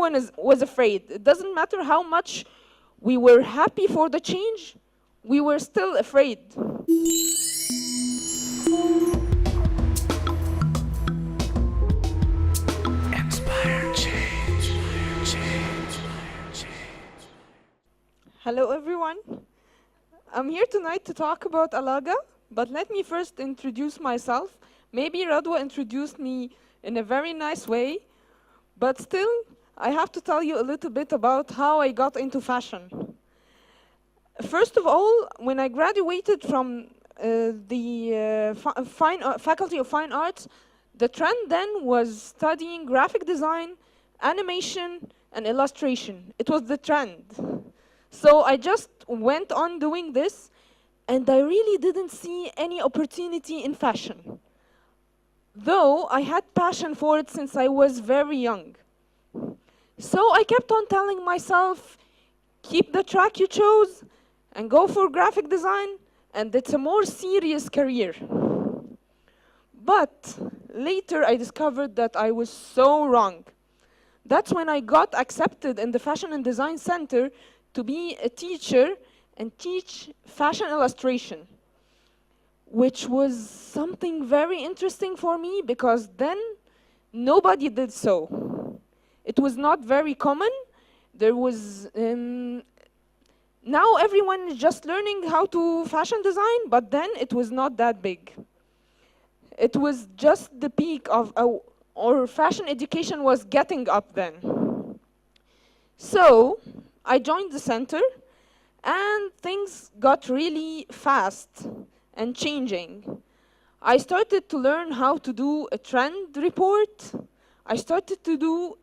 everyone was afraid. It doesn't matter how much we were happy for the change, we were still afraid. Hello everyone. I'm here tonight to talk about Allaga, but let me first introduce myself. Maybe Radwa introduced me in a very nice way, but still, I have to tell you a little bit about how I got into fashion. First of all, when I graduated from the Faculty of Fine Arts, the trend then was studying graphic design, animation, and illustration. It was the trend. So I just went on doing this, and I really didn't see any opportunity in fashion, though I had passion for it since I was very young. So I kept on telling myself, keep the track you chose, and go for graphic design, and it's a more serious career. But later I discovered that I was so wrong. That's when I got accepted in the Fashion and Design Center to be a teacher and teach fashion illustration, which was something very interesting for me because then nobody did so. It was not very common. There was, now everyone is just learning how to fashion design, but then it was not that big. It was just the peak of, or fashion education was getting up then. So I joined the center, and things got really fast and changing. I started to learn how to do a trend report. I started to do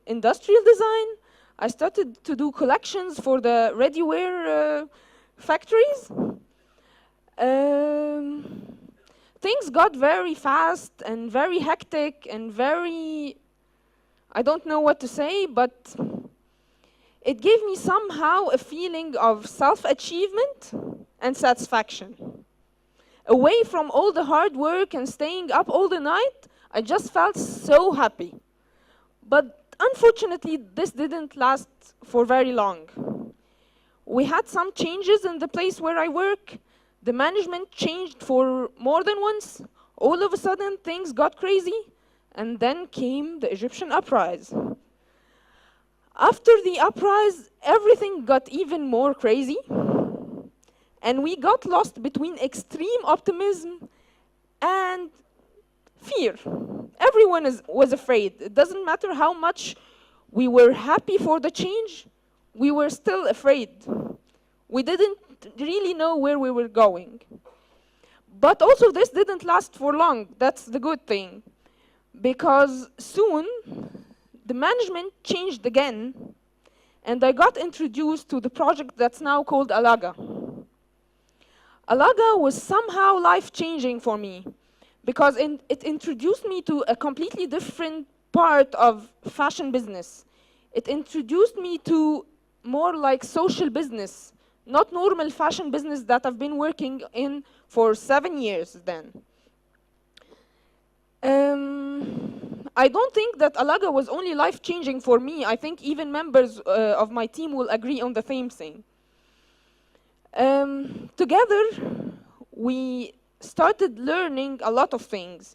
industrial design. I started to do collections for the ready-wear factories. Things got very fast and very hectic and very, I don't know what to say, but it gave me somehow a feeling of self-achievement and satisfaction. Away from all the hard work and staying up all the night, I just felt so happy. But unfortunately, this didn't last for very long. We had some changes in the place where I work. The management changed for more than once. All of a sudden, things got crazy. And then came the Egyptian uprising. After the uprising, everything got even more crazy. And we got lost between extreme optimism and fear. Everyone was afraid. It doesn't matter how much we were happy for the change, we were still afraid. We didn't really know where we were going. But also this didn't last for long. That's the good thing. Because soon, the management changed again, and I got introduced to the project that's now called Allaga. Allaga was somehow life-changing for me, because it introduced me to a completely different part of fashion business. It introduced me to more like social business, not normal fashion business that I've been working in for 7 years then. I don't think that Allaga was only life-changing for me. I think even members of my team will agree on the same thing. Together, we started learning a lot of things.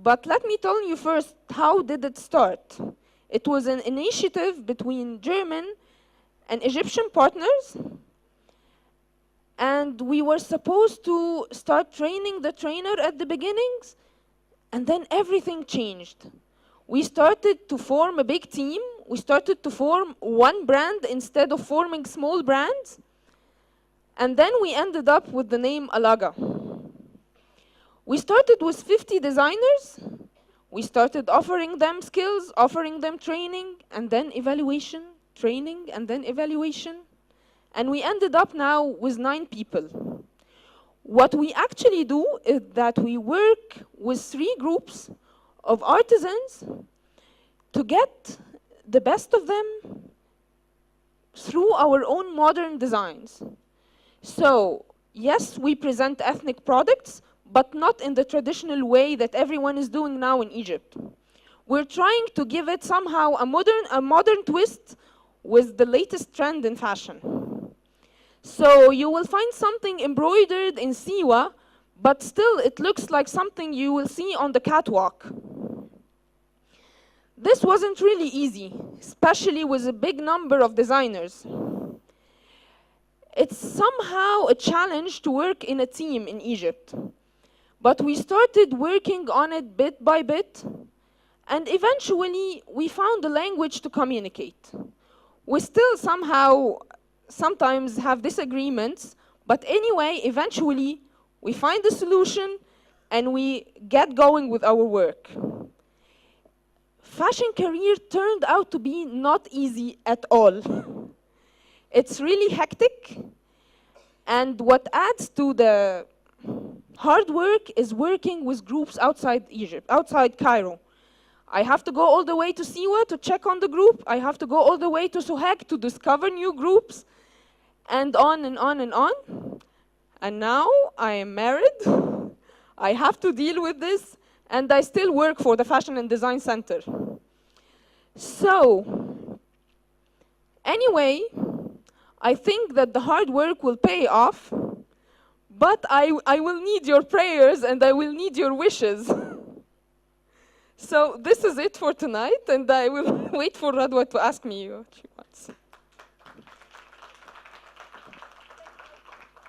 But let me tell you first, how did it start? It was an initiative between German and Egyptian partners. And we were supposed to start training the trainer at the beginnings. And then everything changed. We started to form a big team. We started to form one brand instead of forming small brands. And then we ended up with the name Allaga. We started with 50 designers. We started offering them skills, offering them training, and then evaluation, training, and then evaluation. And we ended up now with 9 people. What we actually do is that we work with 3 groups of artisans to get the best of them through our own modern designs. So, yes, we present ethnic products, but not in the traditional way that everyone is doing now in Egypt. We're trying to give it somehow a modern twist with the latest trend in fashion. So you will find something embroidered in Siwa, but still it looks like something you will see on the catwalk. This wasn't really easy, especially with a big number of designers. It's somehow a challenge to work in a team in Egypt. But we started working on it bit by bit, and eventually we found a language to communicate. We still sometimes have disagreements, but anyway, eventually we find a solution and we get going with our work. Fashion career turned out to be not easy at all. It's really hectic, and what adds to the hard work is working with groups outside Egypt, outside Cairo. I have to go all the way to Siwa to check on the group. I have to go all the way to Sohag to discover new groups, and on and on and on. And now I am married. I have to deal with this, and I still work for the Fashion and Design Center. So, anyway, I think that the hard work will pay off, but I will need your prayers and I will need your wishes. So this is it for tonight, and I will wait for Radwa to ask me what she wants.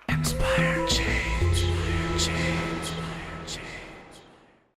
Inspired change.